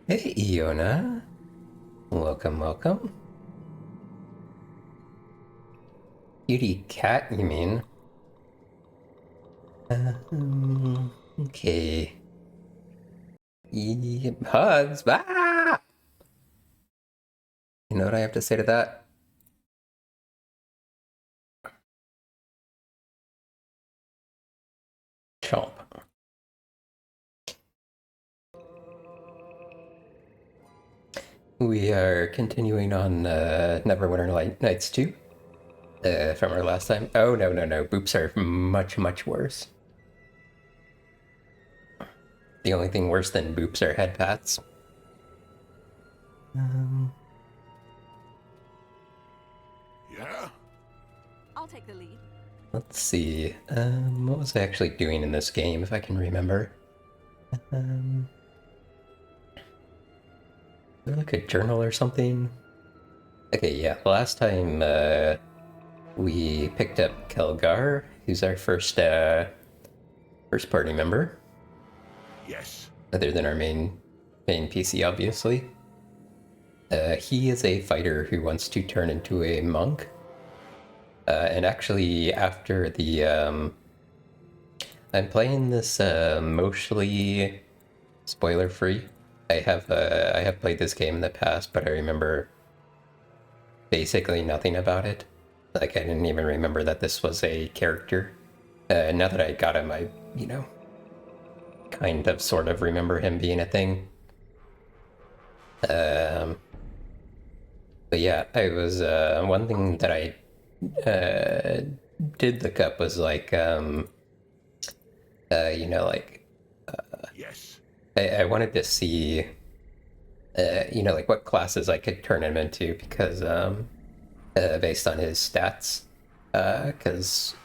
Hey, Iona. Welcome, welcome. Cutie cat, you mean? Okay. Hugs. Ah! You know what I have to say to that? Chomp. We are continuing on Neverwinter Nights 2 from our last time. Oh, no, no, no. Boops are much, much worse. The only thing worse than boops are head pats. Yeah? I'll take the lead. Let's see. What was I actually doing in this game, if I can remember? Is there like a journal or something? Okay, yeah. Last time we picked up Kelgar, who's our first party member, Yes. other than our main PC, obviously. He is a fighter who wants to turn into a monk. And actually, after the I'm playing this mostly spoiler free. I have played this game in the past, but I remember basically nothing about it. Like I didn't even remember that this was a character. Now that I got him, I kind of sort of remember him being a thing. Um, but yeah, I was one thing that I did look up was like like Yes. I wanted to see like what classes I could turn him into because based on his stats because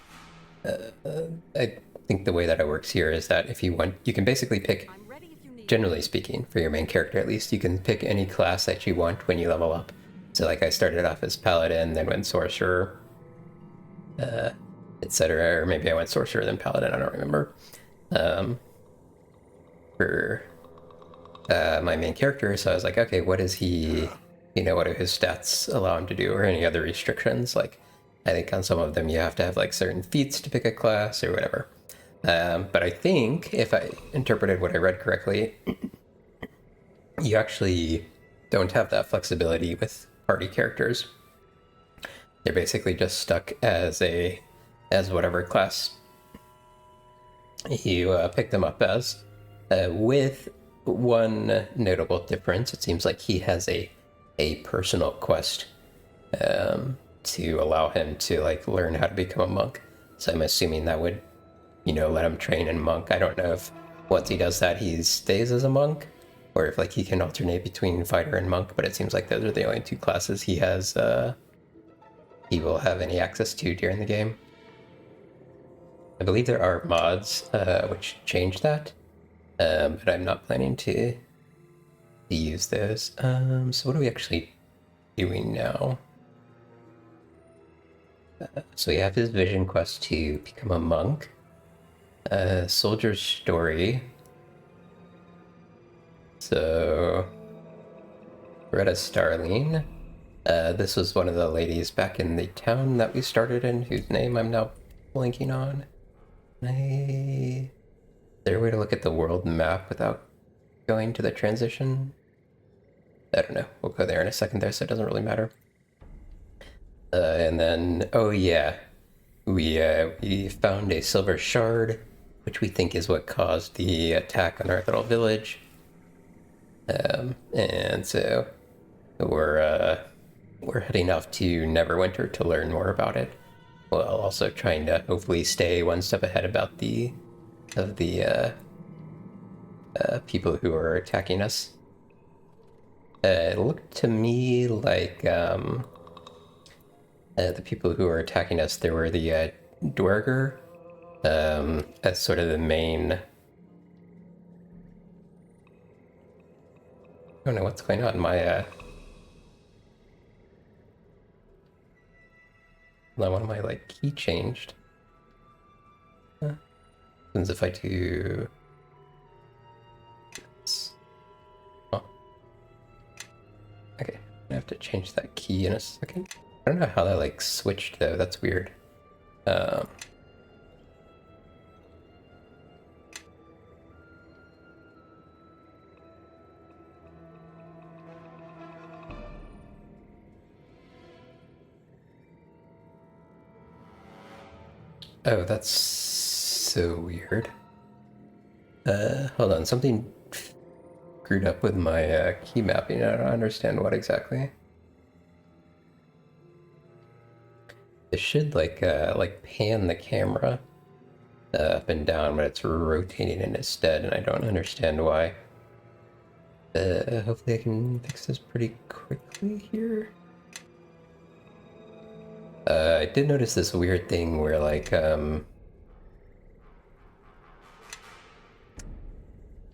I think the way that it works here is that if you want, you can basically pick, I'm ready if you need. generally speaking, for your main character at least, you can pick any class that you want when you level up. So like I started off as paladin, then went sorcerer, etc. Or maybe I went sorcerer then paladin. I don't remember. For my main character, so I was like, okay, what is he? What do his stats allow him to do, or any other restrictions? Like, I think on some of them you have to have like certain feats to pick a class or whatever. But I think if I interpreted what I read correctly, you actually don't have that flexibility with party characters. They're basically just stuck as whatever class you pick them up as, with one notable difference. It seems like he has a personal quest to allow him to like learn how to become a monk. So I'm assuming that would let him train in monk. I don't know if once he does that he stays as a monk, or if like he can alternate between fighter and monk. But it seems like those are the only two classes he will have any access to during the game. I believe there are mods which change that, but I'm not planning to use those. So what are we actually doing now? So we have his vision quest to become a monk. Soldier's story. So Greta Starling. This was one of the ladies back in the town that we started in, whose name I'm now blanking on. Is there a way to look at the world map without going to the transition? I don't know. We'll go there in a second there, so it doesn't really matter. And then, oh yeah, we found a silver shard, which we think is what caused the attack on our little village. And so we're heading off to Neverwinter to learn more about it, while also trying to hopefully stay one step ahead about the people who are attacking us. It looked to me like the people who were attacking us, there were the Dwerger as sort of the main. I don't know what's going on. One of my like key changed. Happens if I do. Oh, to change that key in a second. I don't know how that like switched though. That's weird. Oh, that's so weird. Hold on, something screwed up with my key mapping. I don't understand what exactly. It should like pan the camera up and down, but it's rotating it instead, and I don't understand why. Hopefully I can fix this pretty quickly here. I did notice this weird thing where like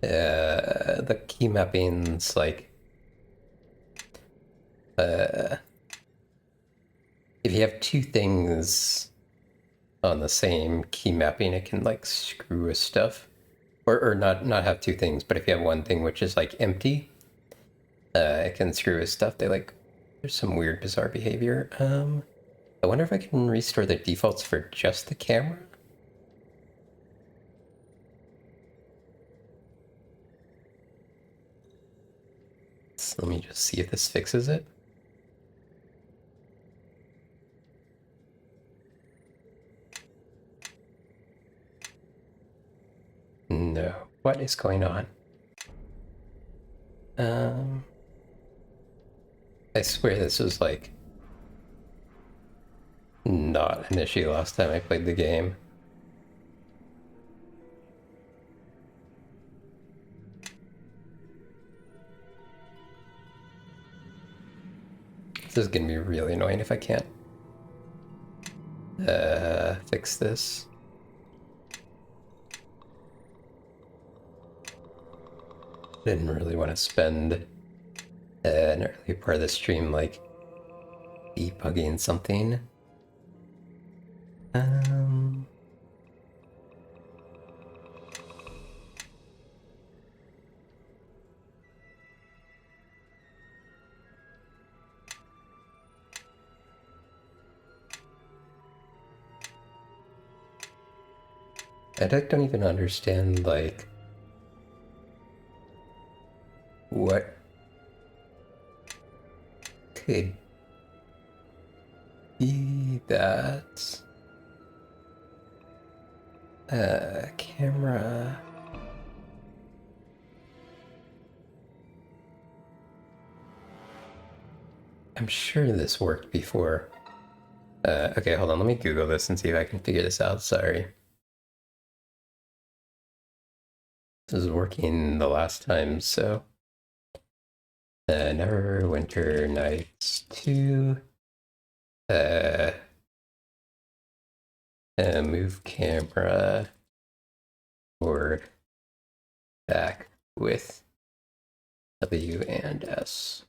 the key mappings like if you have two things on the same key mapping, it can like screw with stuff, or not have two things, but if you have one thing which is like empty, it can screw with stuff. There's some weird bizarre behavior. I wonder if I can restore the defaults for just the camera. So let me just see if this fixes it. No. What is going on? I swear this was like not an issue last time I played the game. This is gonna be really annoying if I can't fix this. Didn't really want to spend an early part of the stream like debugging something. I don't even understand like what could be that camera. I'm sure this worked before. Okay, hold on, let me Google this and see if I can figure this out. Sorry. This was working the last time, so Neverwinter Nights 2. Move camera forward, back with W and S.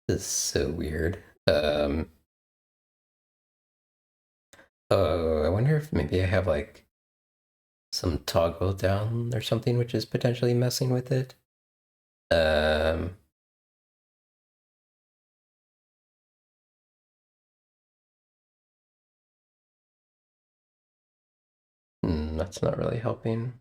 This is so weird. Oh, I wonder if maybe I have like some toggle down or something which is potentially messing with it. That's not really helping.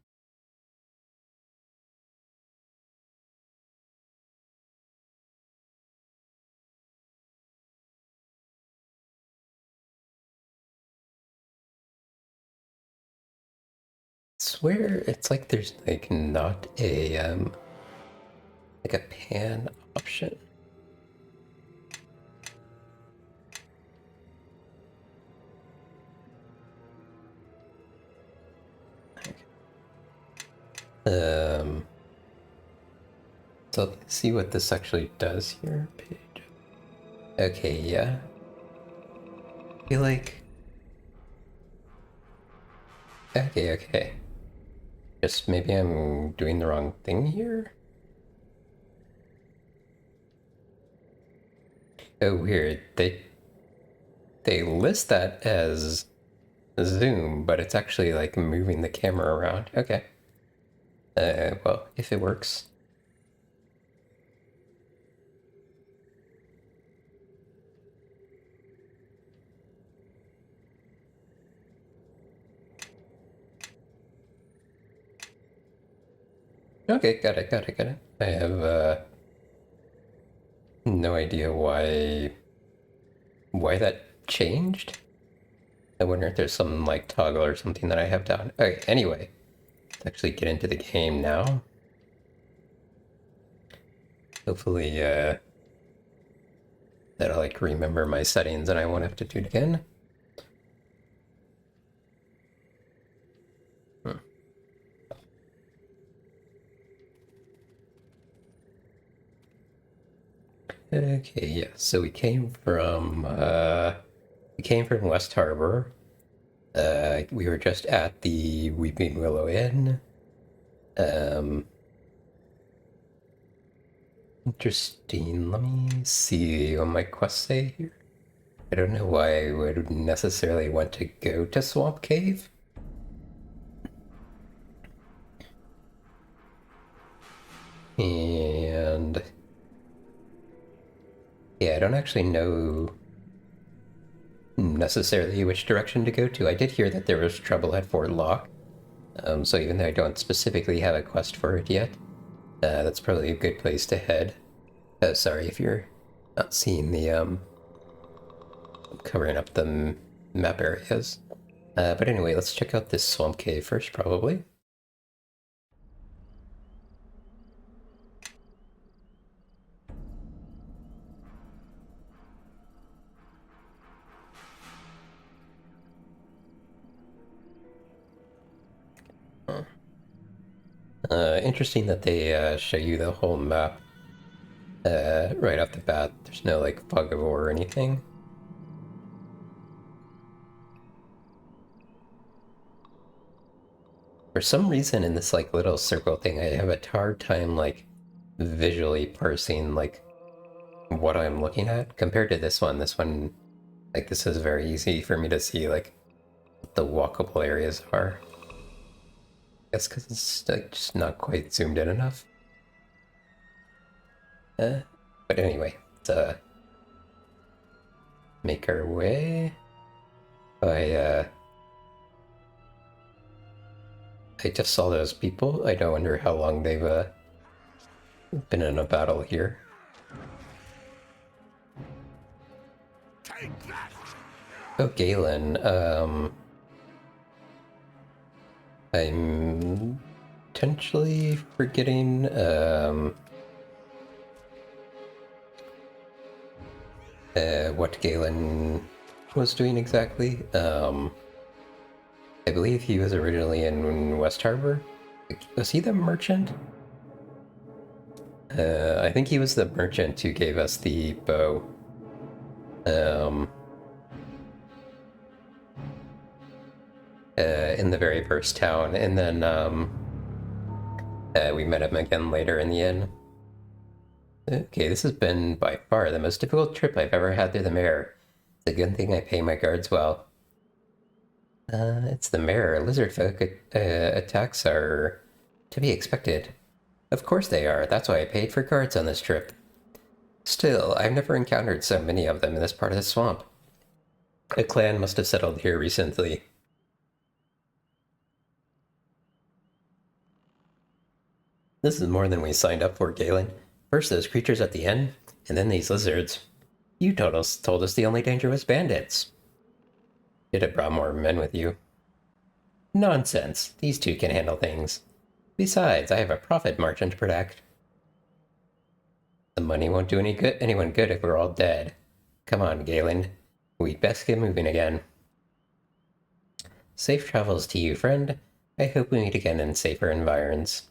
Swear it's like there's like not a like a pan option. So let's see what this actually does here. Page. Okay, yeah. I feel like Okay, okay. Just maybe I'm doing the wrong thing here? Oh, weird. They list that as zoom, but it's actually like moving the camera around. Okay. Well, if it works. Okay, got it, got it, got it. I have no idea why that changed. I wonder if there's some like toggle or something that I have down. Okay, anyway, let's actually get into the game now. Hopefully, that'll like remember my settings and I won't have to do it again. Okay, yeah. So we came from West Harbor. We were just at the Weeping Willow Inn. Um, Interesting. Let me see what my quests say here. I don't know why I would necessarily want to go to Swamp Cave. And yeah, I don't actually know necessarily which direction to go to. I did hear that there was trouble at Fort Lock, so even though I don't specifically have a quest for it yet, that's probably a good place to head. Oh, sorry if you're not seeing the covering up the map areas. But anyway, let's check out this swamp cave first, probably. Interesting that they show you the whole map right off the bat. There's no like fog of war or anything. For some reason in this like little circle thing, I have a hard time like visually parsing like what I'm looking at compared to this one. This one, like this is very easy for me to see like what the walkable areas are. I guess because it's like just not quite zoomed in enough. But anyway, let's make our way. I just saw those people. I don't wonder how long they've been in a battle here. Take that! Oh, Galen. I'm potentially forgetting what Galen was doing exactly. I believe he was originally in West Harbor. Was he the merchant? I think he was the merchant who gave us the bow. In the very first town, and then we met him again later in the inn. Okay, this has been by far the most difficult trip I've ever had through the mirror. It's a good thing I pay my guards well. It's the mirror. Lizard folk attacks are to be expected. Of course they are. That's why I paid for guards on this trip. Still, I've never encountered so many of them in this part of the swamp. A clan must have settled here recently. This is more than we signed up for, Galen. First those creatures at the inn, and then these lizards. You told us the only danger was bandits. Should have brought more men with you. Nonsense. These two can handle things. Besides, I have a profit margin to protect. The money won't do anyone good if we're all dead. Come on, Galen. We'd best get moving again. Safe travels to you, friend. I hope we meet again in safer environs.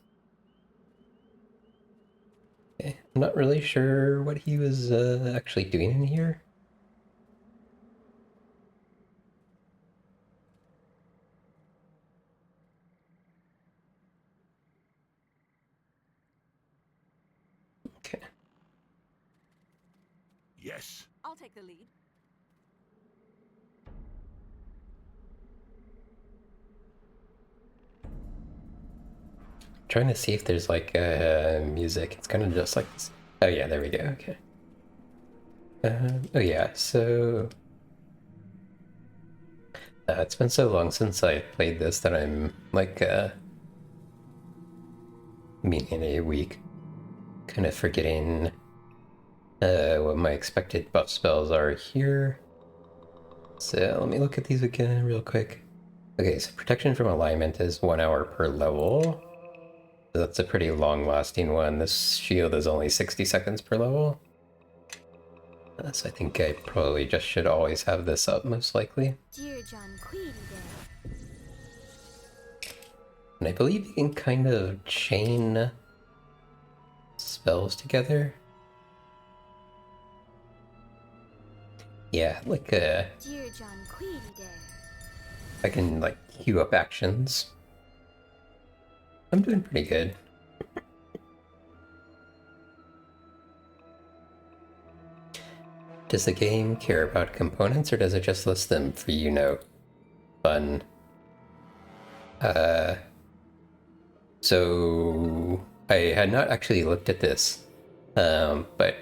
Okay, I'm not really sure what he was actually doing in here. Yes. I'll take the lead. Trying to see if there's like music. It's kind of just like this. Oh yeah, there we go. Okay. Oh yeah, so it's been so long since I played this that I'm like in a week, kind of forgetting what my expected buff spells are here. So let me look at these again real quick. Okay, so protection from alignment is 1 hour per level. So that's a pretty long-lasting one. This shield is only 60 seconds per level. So I think I probably just should always have this up, most likely. And I believe you can kind of chain spells together. Yeah, like I can like queue up actions. I'm doing pretty good. Does the game care about components, or does it just list them for fun? So I had not actually looked at this, but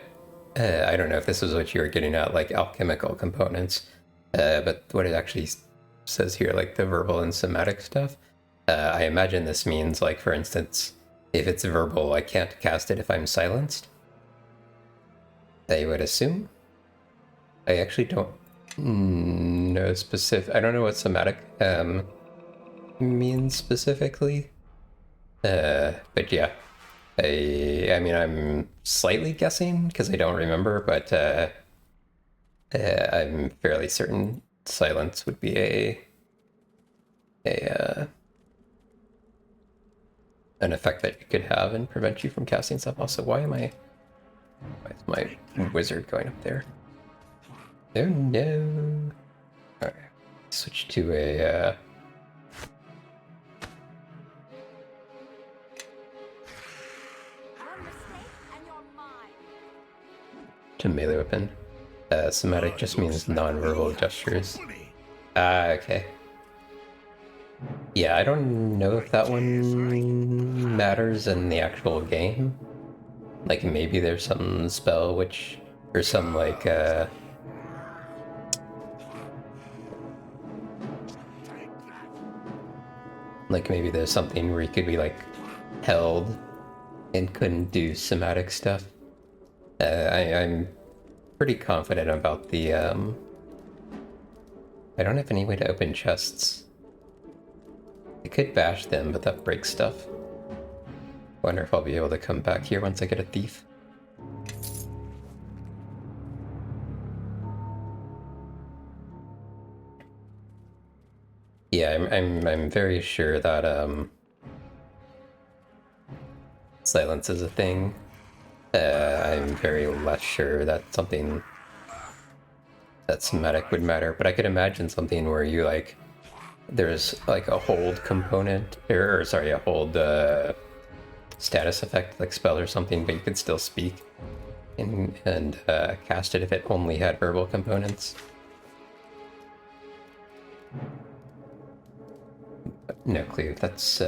I don't know if this was what you were getting at, like alchemical components. But what it actually says here, like the verbal and somatic stuff, I imagine this means, like, for instance, if it's verbal, I can't cast it if I'm silenced. I would assume. I actually don't know specific. I don't know what somatic means specifically. But yeah, I mean, I'm slightly guessing because I don't remember, but I'm fairly certain silence would be an effect that you could have and prevent you from casting stuff. Also, why is my wizard going up there? Oh no! All right, switch to a. One mistake and you're mine. To melee weapon. Somatic just means non-verbal gestures. Ah, okay. Yeah, I don't know if that one matters in the actual game. Like, maybe there's some spell which, or some, like, maybe there's something where you could be, like, held and couldn't do somatic stuff. I'm pretty confident about the, I don't have any way to open chests. I could bash them, but that breaks stuff. Wonder if I'll be able to come back here once I get a thief. Yeah, I'm very sure that silence is a thing. I'm very less sure that something that somatic would matter, but I could imagine something where you like there's like a hold component, or sorry, a hold status effect, like spell or something, but you could still speak and cast it if it only had verbal components. But no clue if that's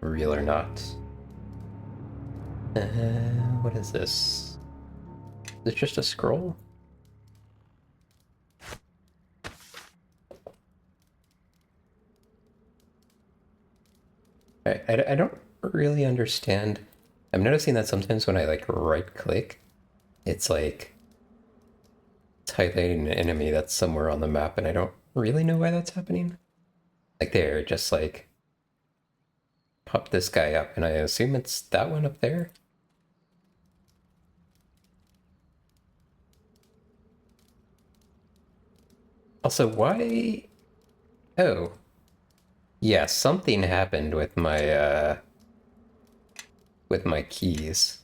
real or not. What is this? Is it just a scroll? I don't really understand. I'm noticing that sometimes when I like right click, it's like it's highlighting an enemy that's somewhere on the map, and I don't really know why that's happening. Like there, just like pop this guy up, and I assume it's that one up there. Also, why? Oh. Yeah, something happened with my keys.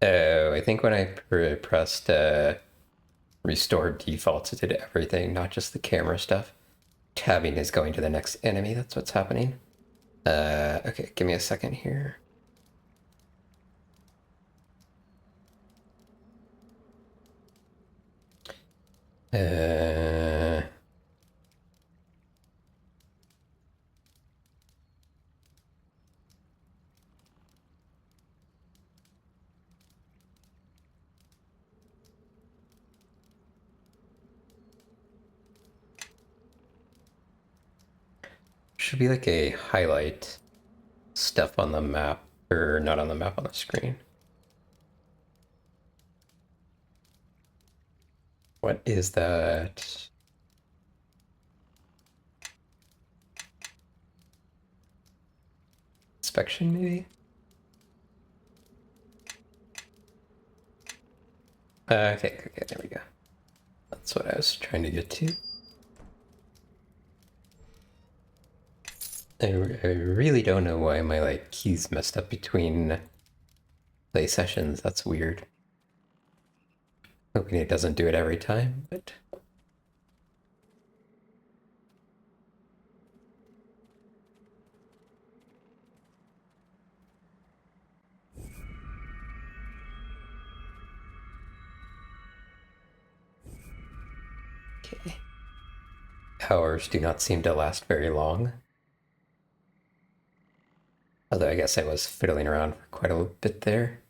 Oh, I think when I pressed restore defaults, it did everything, not just the camera stuff. Tabbing is going to the next enemy, that's what's happening. Okay, give me a second here. Uh, should be like a highlight stuff on the map, or not on the map, on the screen. What is that? Inspection, maybe? Okay, there we go. That's what I was trying to get to. I really don't know why my like keys messed up between play sessions. That's weird. Hoping it doesn't do it every time, but okay. Hours do not seem to last very long. Although I guess I was fiddling around for quite a bit there.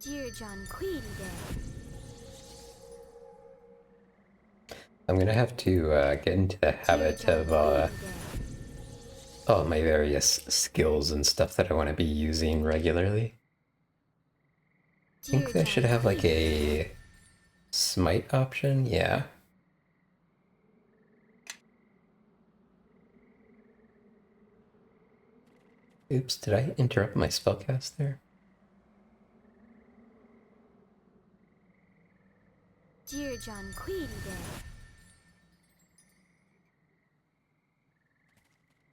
Dear John Queenie there. I'm gonna have to get into the habit of all my various skills and stuff that I want to be using regularly. I think I should have like a smite option, yeah. Oops, did I interrupt my spellcast there? Dear John Queenie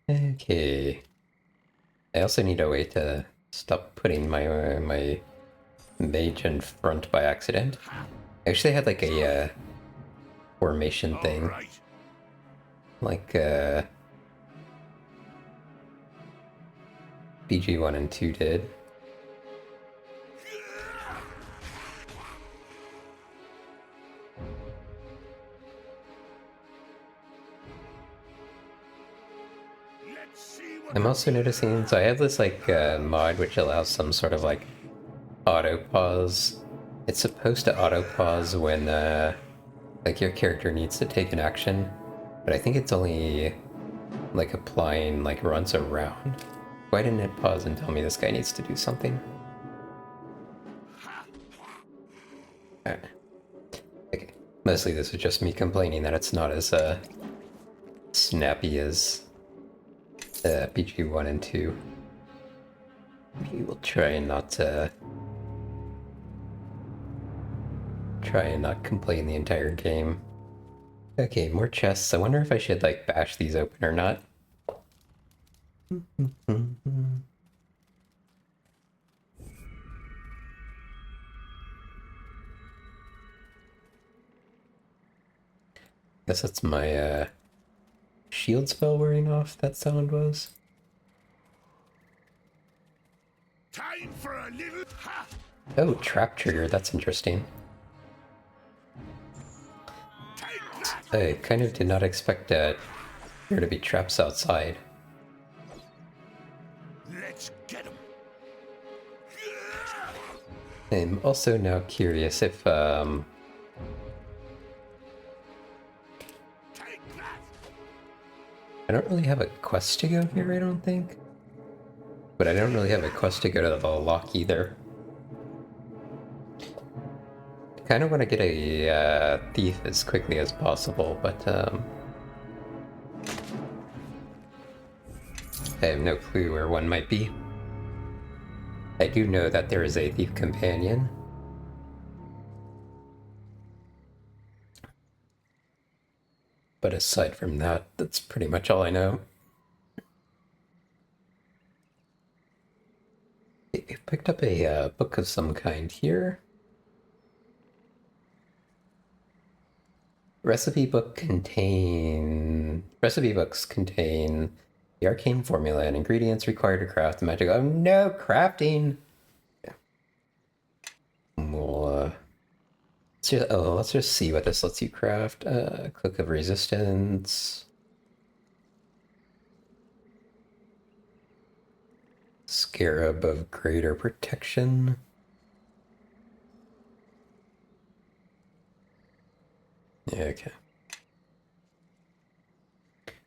there. Okay. I also need a way to stop putting my my mage in front by accident. I actually had like a formation thing, Right. like BG1 and 2 did. Let's see what I'm also noticing, so I have this like mod which allows some sort of like auto pause. It's supposed to auto pause when like your character needs to take an action, but I think it's only like applying like runs around. Why didn't it pause and tell me this guy needs to do something? Alright. Okay. Mostly this is just me complaining that it's not as snappy as PG1 and 2. Maybe we'll try and not complain the entire game. Okay, more chests. I wonder if I should like bash these open or not. Guess that's my shield spell wearing off, that sound was. time for a little ha! Oh, trap trigger, that's interesting. Take that! I kind of did not expect there to be traps outside. Let's get him. I'm also now curious if Take that! I don't really have a quest to go here, I don't think. But I don't really have a quest to go to the lock either. I kind of want to get a thief as quickly as possible, but I have no clue where one might be. I do know that there is a thief companion. But aside from that, that's pretty much all I know. I picked up a book of some kind here. Recipe books contain the arcane formula and ingredients required to craft the magic. Oh no, crafting. Well, let's just see what this lets you craft. Cloak of resistance. Scarab of greater protection. Yeah, okay.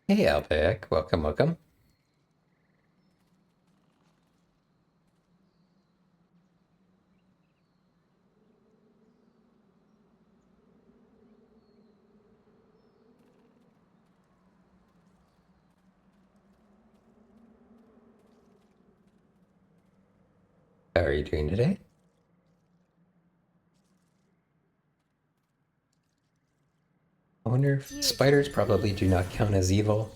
Hey, Alpec. Welcome, welcome. How are you doing today? I wonder if spiders probably do not count as evil.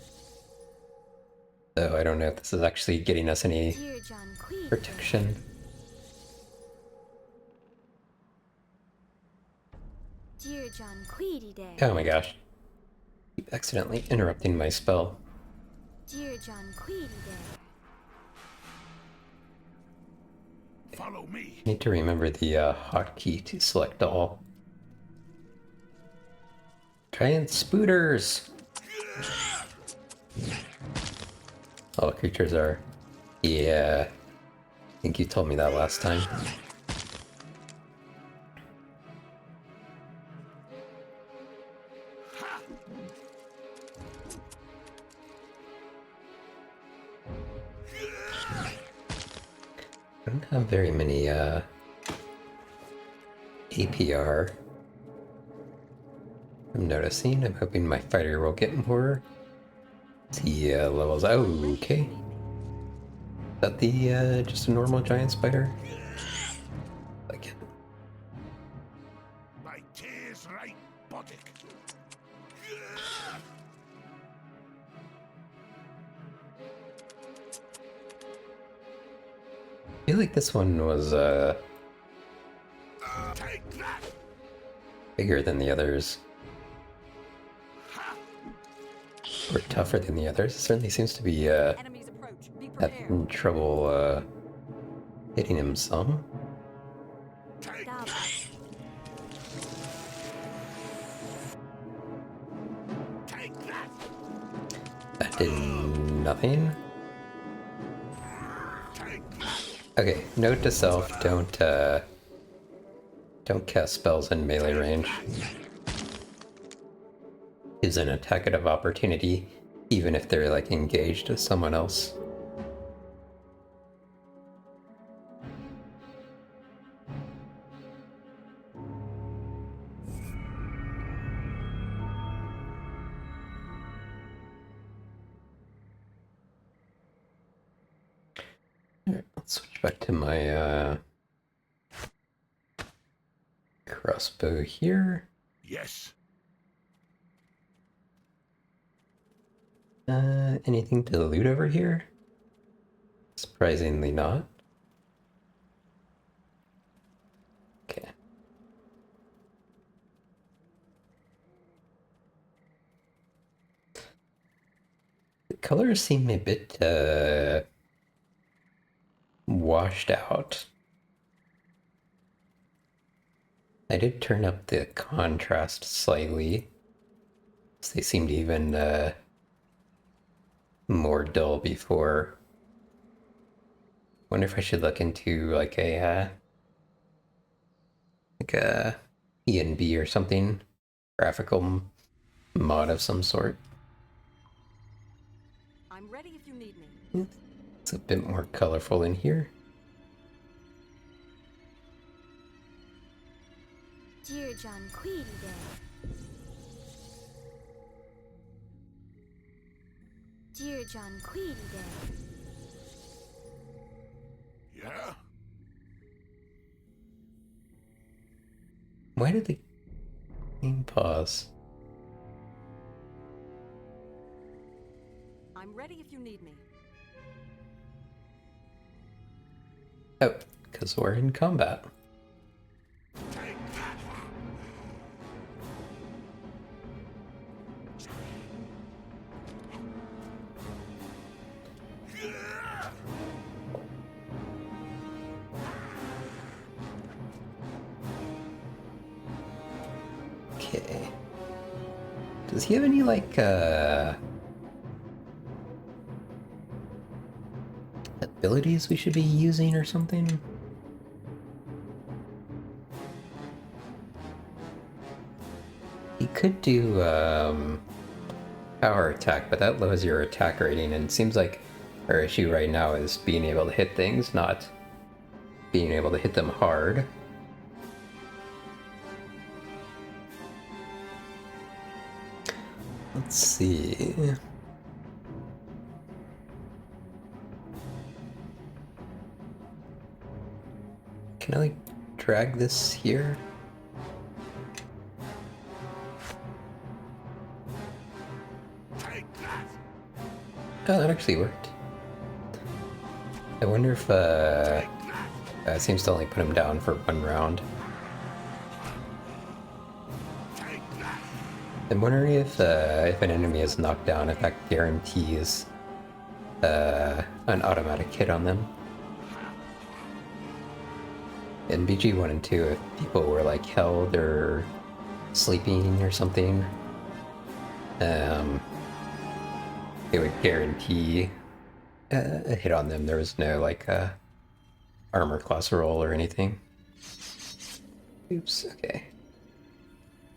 Though I don't know if this is actually getting us any Dear John Queed. protection. Dear John Queedy Day. Oh my gosh. Keep accidentally interrupting my spell. Dear John Queedy Day. Follow me. Need to remember the hotkey to select all. Giant spooters! All creatures are... Yeah. I think you told me that last time. I don't have very many APR. I'm noticing. I'm hoping my fighter will get more. The levels. Oh, okay. Is that the just a normal giant spider? Like it. My tears right, Boddick. I feel like this one was Take that. bigger than the others. Or tougher than the others. It certainly seems to be Enemies approach. Be having prepared. trouble hitting him some. Take Double. Take that. That did nothing. Take that. Okay, note to self, don't cast spells in melee range. Is an attack of opportunity, even if they're like engaged with someone else. Alright, let's switch back to my crossbow here. Yes. Anything to loot over here? Surprisingly not. Okay. The colors seem a bit washed out. I did turn up the contrast slightly. So they seemed even more dull before. Wonder if I should look into like a ENB or something, graphical mod of some sort. I'm ready if you need me. It's a bit more colorful in here. Dear John Queedy Day. Dear John Queedy Day. Yeah. Why did the game pause? I'm ready if you need me. Oh, because we're in combat. Take that. Okay. Does he have any, like, abilities we should be using or something? He could do, power attack, but that lowers your attack rating, and it seems like our issue right now is being able to hit things, not being able to hit them hard. Let's see. Can I, like, drag this here? Take that. Oh, that actually worked. I wonder if, it seems to only put him down for 1 round. Take that. I'm wondering if an enemy is knocked down, if that guarantees an automatic hit on them. In BG 1 and 2, if people were like held or sleeping or something, it would guarantee a hit on them. There was no like armor class roll or anything. Oops, okay.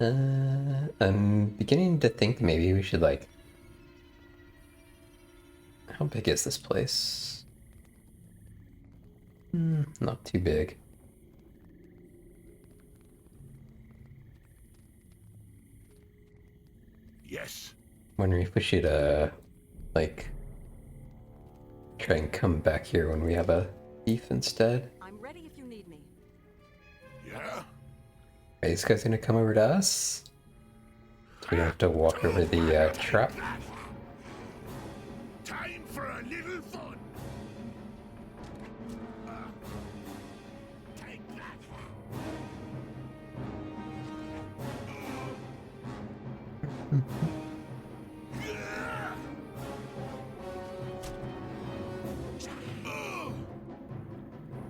I'm beginning to think maybe we should, like... How big is this place? Not too big. Yes. Wondering if we should, like... try and come back here when we have a thief instead. I'm ready if you need me. Yeah. Are these guys gonna come over to us? So we don't have to walk over the trap? Time for a little fun. Take that.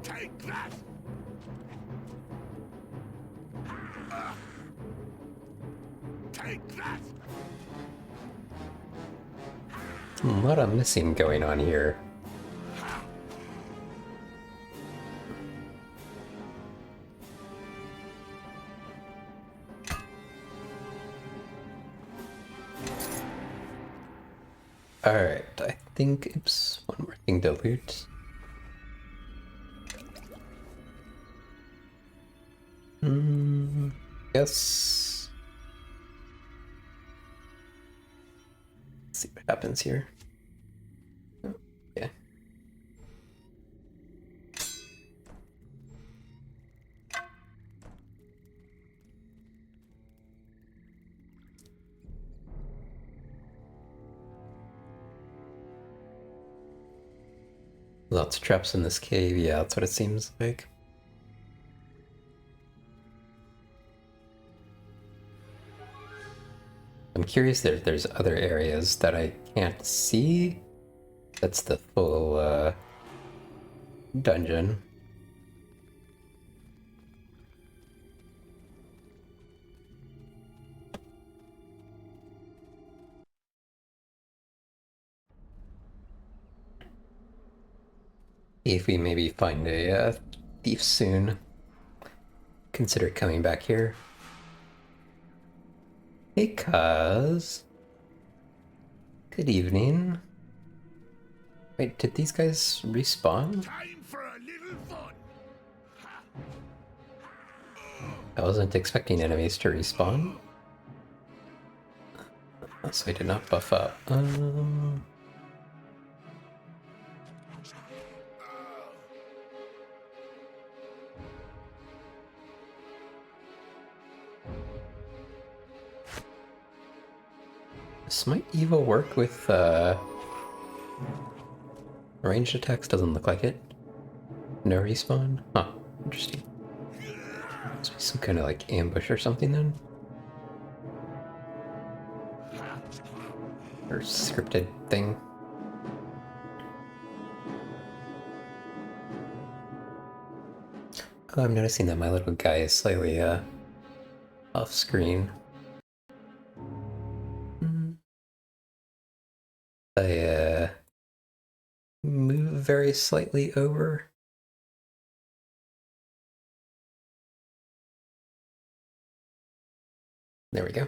Take that. Take that. A lot of missing going on here. Alright, I think, oops, one more thing to loot. Yes. Let's see what happens here. Oh, yeah. Lots of traps in this cave, yeah, that's what it seems like. I'm curious if there's other areas that I can't see. That's the full dungeon. If we maybe find a thief soon, consider coming back here. Because... Good evening. Wait, did these guys respawn? Time for a little fun. I wasn't expecting enemies to respawn. So I did not buff up. This might evil work with ranged attacks, doesn't look like it. No respawn? Huh, interesting. Must be some kind of like ambush or something then? Or scripted thing. Oh, I'm noticing that my little guy is slightly off screen. very slightly over. There we go.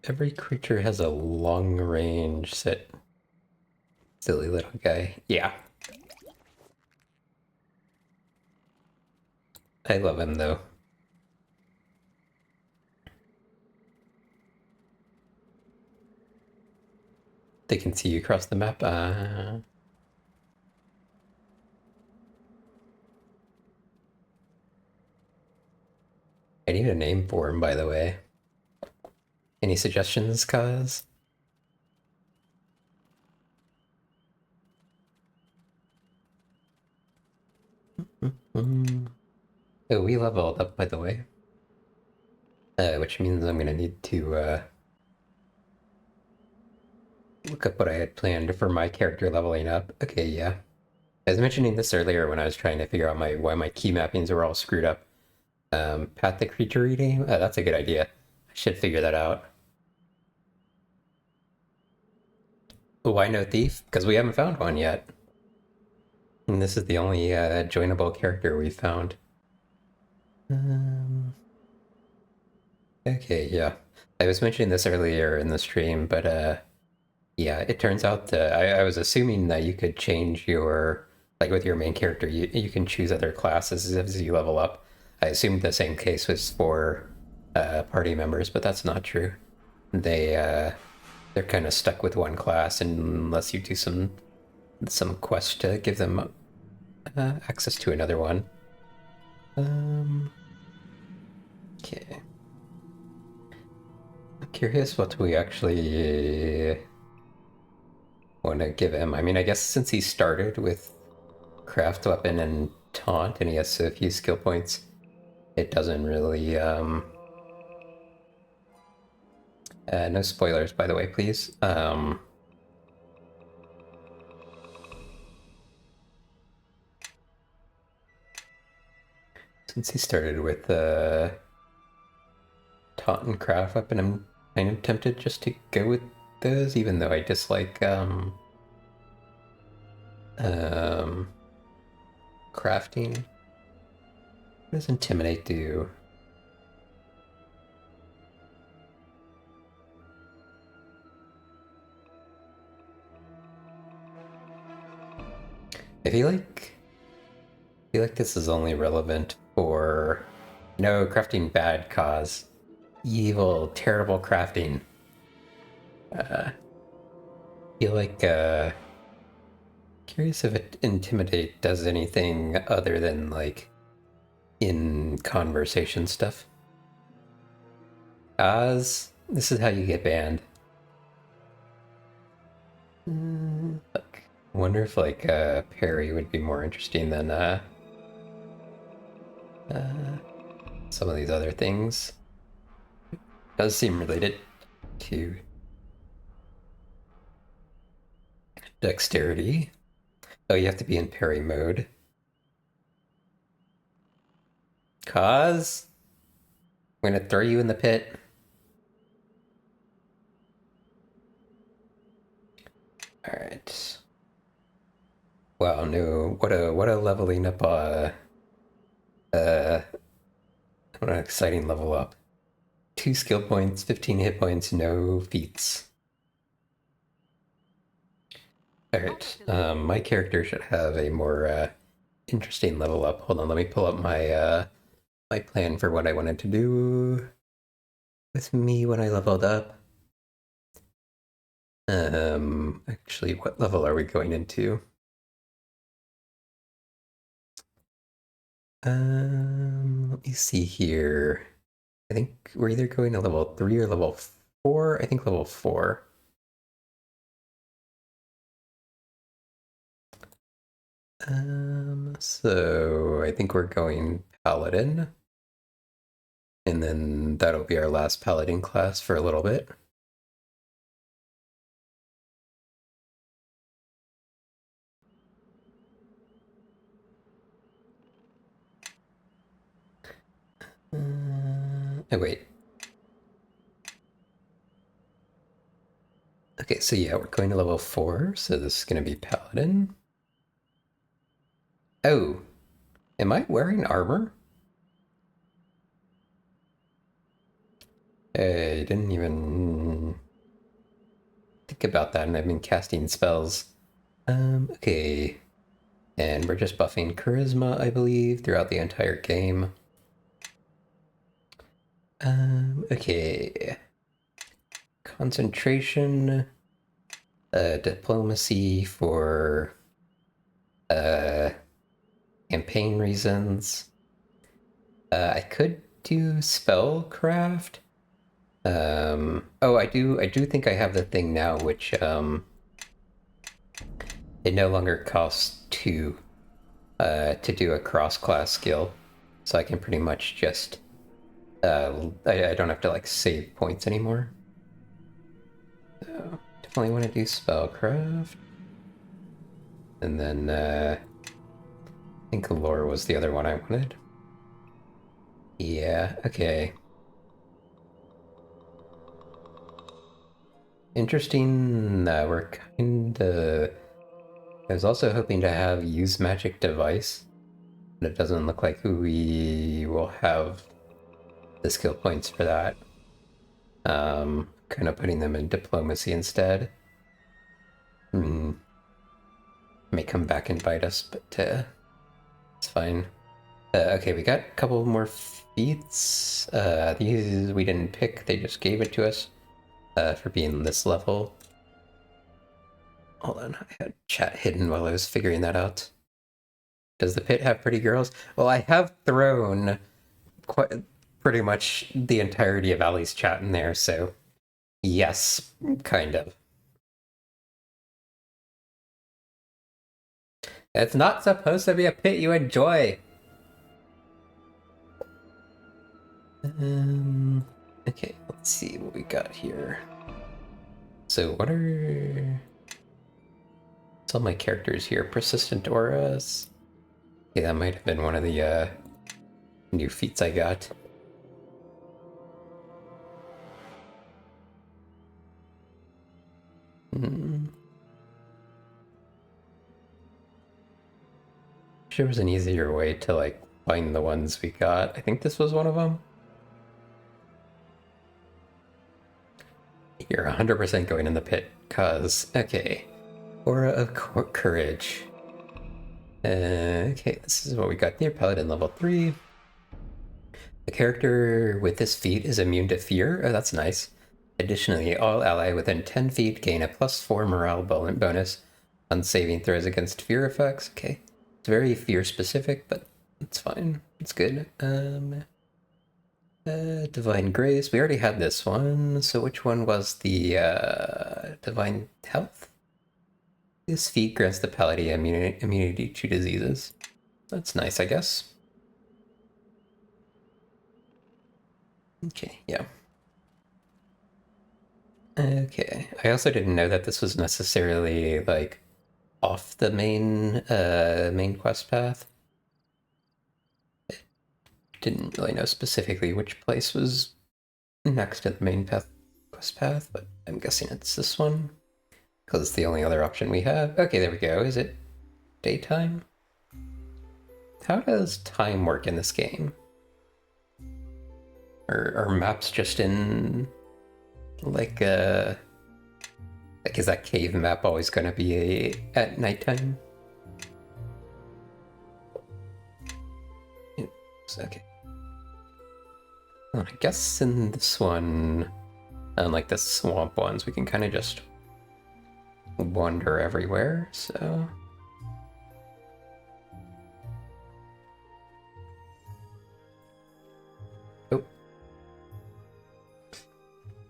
Every creature has a long range set. Silly little guy. Yeah. I love him though. They can see you across the map. I need a name for him, by the way. Any suggestions, Kaz? Oh, we leveled up, by the way. Which means I'm gonna need to look up what I had planned for my character leveling up. Okay, yeah. I was mentioning this earlier when I was trying to figure out why my key mappings were all screwed up. Path the creature reading? That's a good idea. I should figure that out. Why no thief? Because we haven't found one yet. And this is the only joinable character we found. Okay, yeah. I was mentioning this earlier in the stream, but yeah, it turns out that I was assuming that you could change your, like with your main character, you can choose other classes as you level up. I assumed the same case was for party members, but that's not true. They're kind of stuck with one class unless you do some quest to give them access to another one. Okay. I'm curious what we actually want to give him. I mean, I guess since he started with craft weapon and taunt and he has so few skill points, it doesn't really no spoilers, by the way, please. Since he started with taunt and craft weapon, I'm kind of tempted just to go with those, even though I dislike crafting. What does intimidate do? I feel like this is only relevant for no crafting bad cause. Evil, terrible crafting. I feel like curious if it intimidate does anything other than like in conversation stuff. Oz, this is how you get banned. Look, I wonder if like parry would be more interesting than some of these other things. Does seem related to dexterity. Oh, you have to be in parry mode. Cause I'm gonna throw you in the pit. All right. Wow, no, what a leveling up uh what an exciting level up. 2 skill points, 15 hit points, no feats. Alright, my character should have a more interesting level up. Hold on, let me pull up my my plan for what I wanted to do with me when I leveled up. Actually, what level are we going into? Let me see here. I think we're either going to level 3 or level 4. I think level 4. So I think we're going Paladin. And then that'll be our last Paladin class for a little bit. Oh, wait. Okay, so yeah, we're going to level 4, so this is going to be Paladin. Oh, am I wearing armor? I didn't even think about that, and I've been casting spells. Okay. And we're just buffing Charisma, I believe, throughout the entire game. Okay. Concentration. Diplomacy for campaign reasons. I could do spellcraft. Oh, I do think I have the thing now, which it no longer costs 2 to do a cross-class skill, so I can pretty much just I don't have to like save points anymore. So definitely want to do spellcraft, and then I think lore was the other one I wanted. Yeah, okay. Interesting. We're kinda. I was also hoping to have use magic device, but it doesn't look like we will have the skill points for that. Kind of putting them in diplomacy instead. May come back and bite us, but it's fine. Okay, we got a couple more feats. These we didn't pick, they just gave it to us for being this level. Hold on, I had chat hidden while I was figuring that out. Does the pit have pretty girls? Well, I have thrown pretty much the entirety of Ali's chat in there, so yes, kind of. It's not supposed to be a pit you enjoy. Okay, let's see what we got here. So what are some of my characters here? Persistent auras. Yeah, that might have been one of the new feats I got. There was an easier way to like find the ones we got. I think this was one of them. You're 100% going in the pit, cause okay. Aura of Courage. Okay, this is what we got here. Paladin level 3. The character with this feat is immune to fear. Oh, that's nice. Additionally, all ally within 10 feet gain a +4 morale bonus on saving throws against fear effects. Okay. It's very fear specific, but it's fine. It's good. Divine Grace. We already had this one. So which one was the Divine Health? This feat grants the paladin immunity to diseases. That's nice, I guess. Okay, yeah. Okay. I also didn't know that this was necessarily like off the main quest path. Didn't really know specifically which place was next to the main quest path, but I'm guessing it's this one because it's the only other option we have. Okay, there we go. Is it daytime? How does time work in this game? Are maps just in like is that cave map always going to be at nighttime? Oops, okay. Well, I guess in this one, unlike the swamp ones, we can kind of just wander everywhere, so... Oh.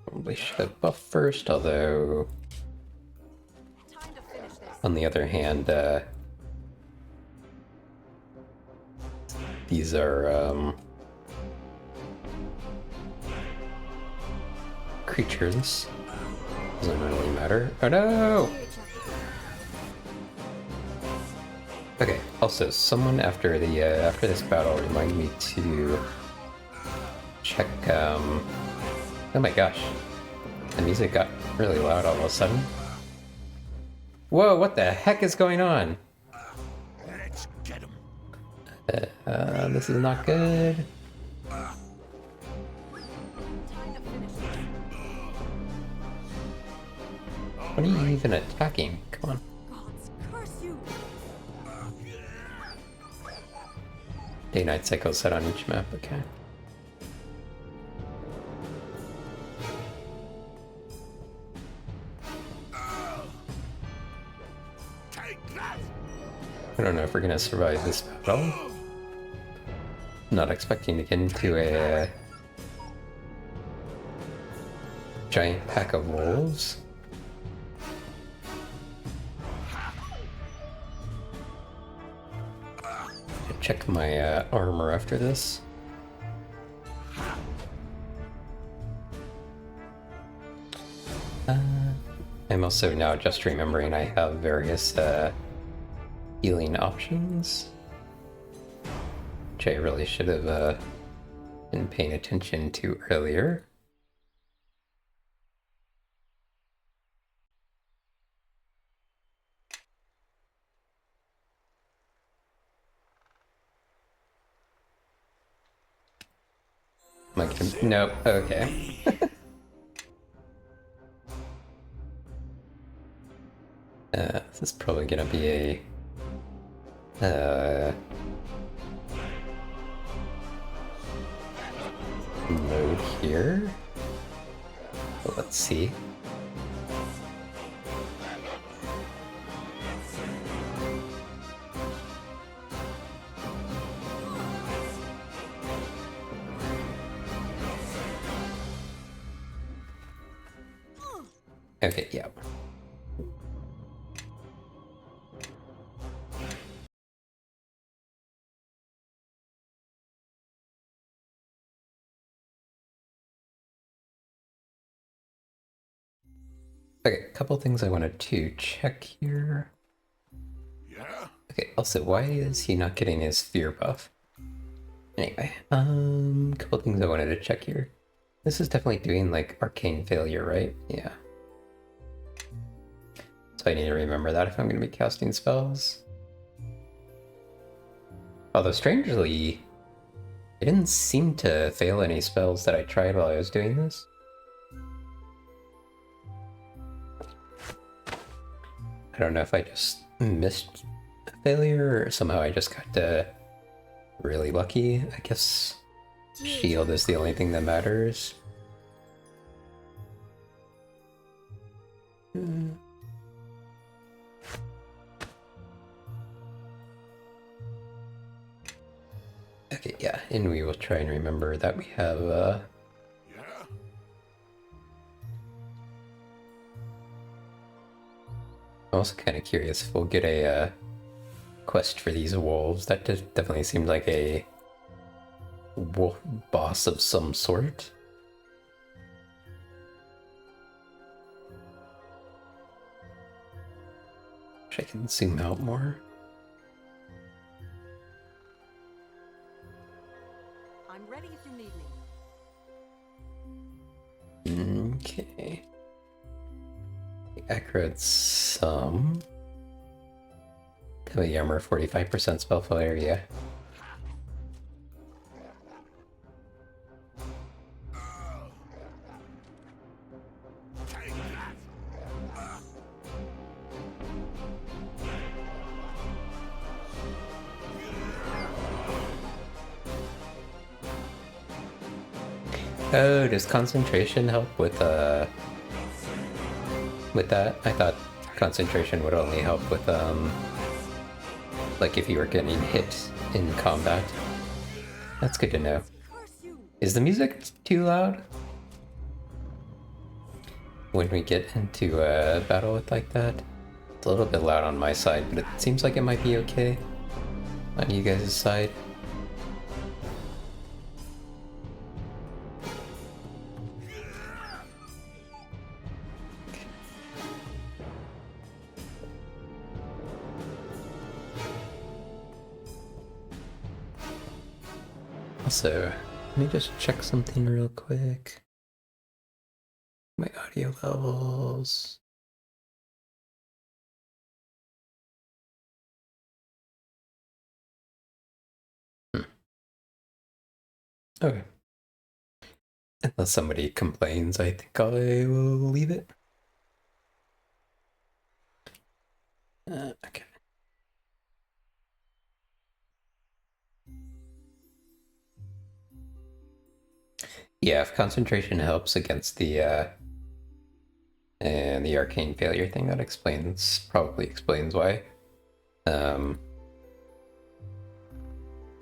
Probably should have buffed first, although... On the other hand, these are, creatures. Doesn't really matter. Oh no! Okay, also, someone after the after this battle remind me to check, oh my gosh. The music got really loud all of a sudden. Whoa, what the heck is going on? Let's get him. This is not good. Time to finish this. What are you even attacking? Come on. Gods curse you! Day-night cycle set on each map, okay. Take that. I don't know if we're gonna survive this battle. Not expecting to get into a giant pack of wolves. Check my armor after this. I'm also now just remembering I have various healing options, which I really should have been paying attention to earlier. Am I gonna... Nope, okay. This is probably gonna be a mode here. But let's see. Okay, yeah. Okay, a couple things I wanted to check here. Yeah? Okay, also, why is he not getting his fear buff? Anyway, couple things I wanted to check here. This is definitely doing like arcane failure, right? Yeah. So I need to remember that if I'm going to be casting spells. Although strangely, I didn't seem to fail any spells that I tried while I was doing this. I don't know if I just missed a failure or somehow I just got really lucky. I guess shield is the only thing that matters. Okay, yeah, and we will try and remember that we have Yeah? I'm also kind of curious if we'll get a quest for these wolves. That definitely seemed like a wolf boss of some sort. Wish I could zoom out more. I'm ready if you need me. Okay. Accurate some. Heavy armor, 45% spell failure, yeah. Take that. Oh, does concentration help with that? I thought concentration would only help with like if you were getting hit in combat. That's good to know. Curse you! Is the music too loud when we get into a battle with like that? It's a little bit loud on my side, but it seems like it might be okay on you guys' side. Also, Let me just check something real quick. My audio levels. Okay. Unless somebody complains, I think I will leave it. Okay. Yeah, if concentration helps against the arcane failure thing, that probably explains why.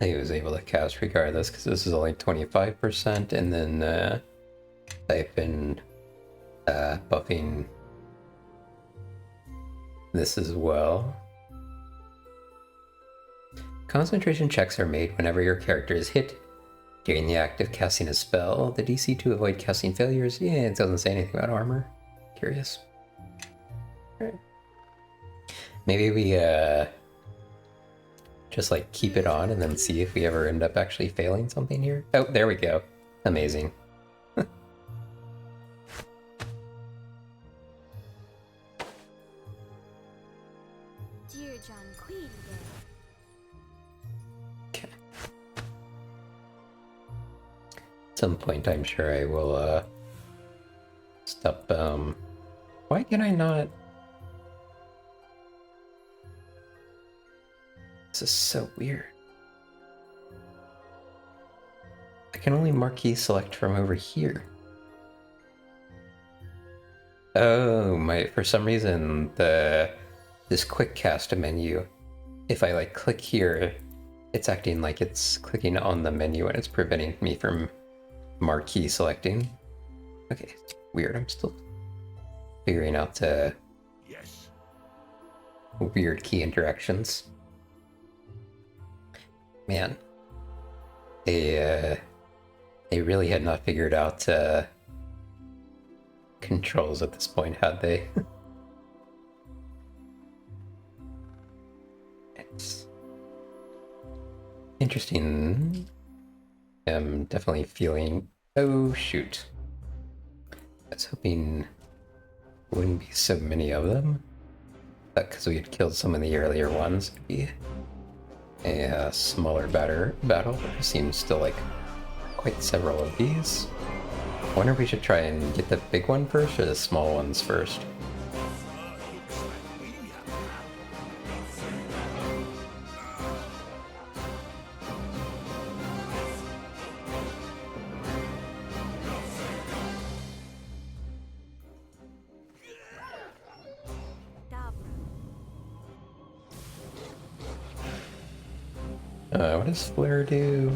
I was able to cast regardless because this is only 25%, and then I've been buffing this as well. Concentration checks are made whenever your character is hit during the act of casting a spell. The DC to avoid casting failures, yeah, it doesn't say anything about armor. Curious. All right. Maybe we just like keep it on and then see if we ever end up actually failing something here. Oh, there we go. Amazing. Dear John Queedy Day. Okay. At some point, I'm sure I will stop. Why can I not? This is so weird. I can only marquee select from over here. Oh, for some reason this quick cast menu, if I like click here, it's acting like it's clicking on the menu and it's preventing me from marquee selecting. Okay, weird. I'm still figuring out Yes. weird key interactions. Man, they really had not figured out controls at this point, had they? It's interesting. I'm definitely feeling. Oh shoot! I was hoping there wouldn't be so many of them, but because we had killed some of the earlier ones, it'd be a smaller battle. But it seems still like quite several of these. I wonder if we should try and get the big one first or the small ones first. Looks like we have Dabra. What does Flare do?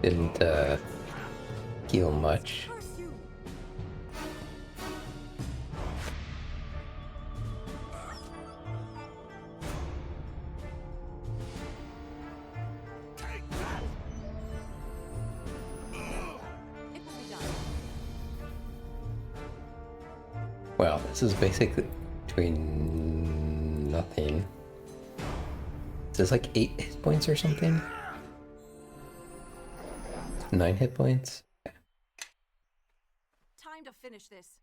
Didn't heal much. Curse you! take that. It will be done. Well, this is basically between nothing. This is like 8 hit points or something? 9 hit points? Time to finish this.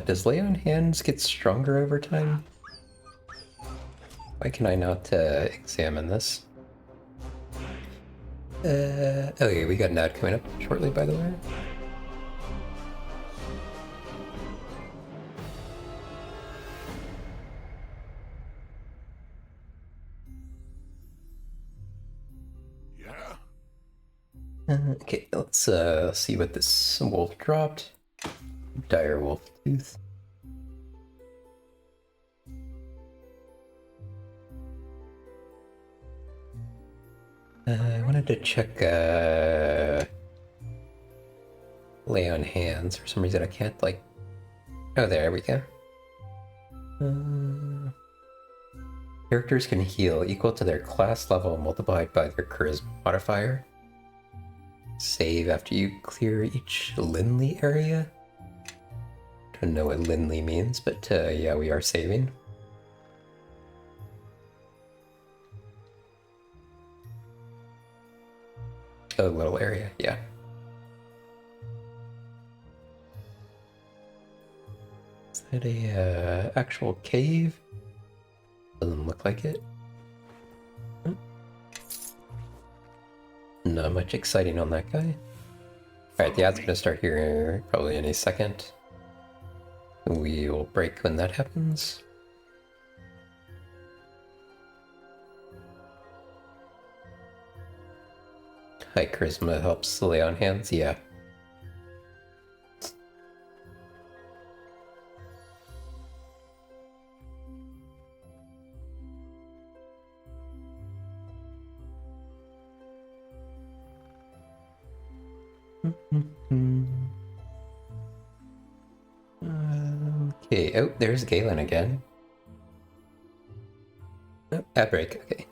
Does Lay on Hands get stronger over time? Why can I not examine this? Okay, we got an ad coming up shortly, by the way. Yeah? Okay, let's see what this wolf dropped. Dire wolf tooth. I wanted to check lay on hands. For some reason I can't like... Oh, there we go. Characters can heal equal to their class level multiplied by their charisma modifier. Save after you clear each Linley area. Don't know what Linley means, but yeah, we are saving. A little area, yeah. Is that a actual cave? Doesn't look like it. Not much exciting on that guy. Alright, the ad's gonna start here probably any second. We will break when that happens. High charisma helps lay on hands, yeah. Okay, oh, there's Galen again. Oh, ad break, okay.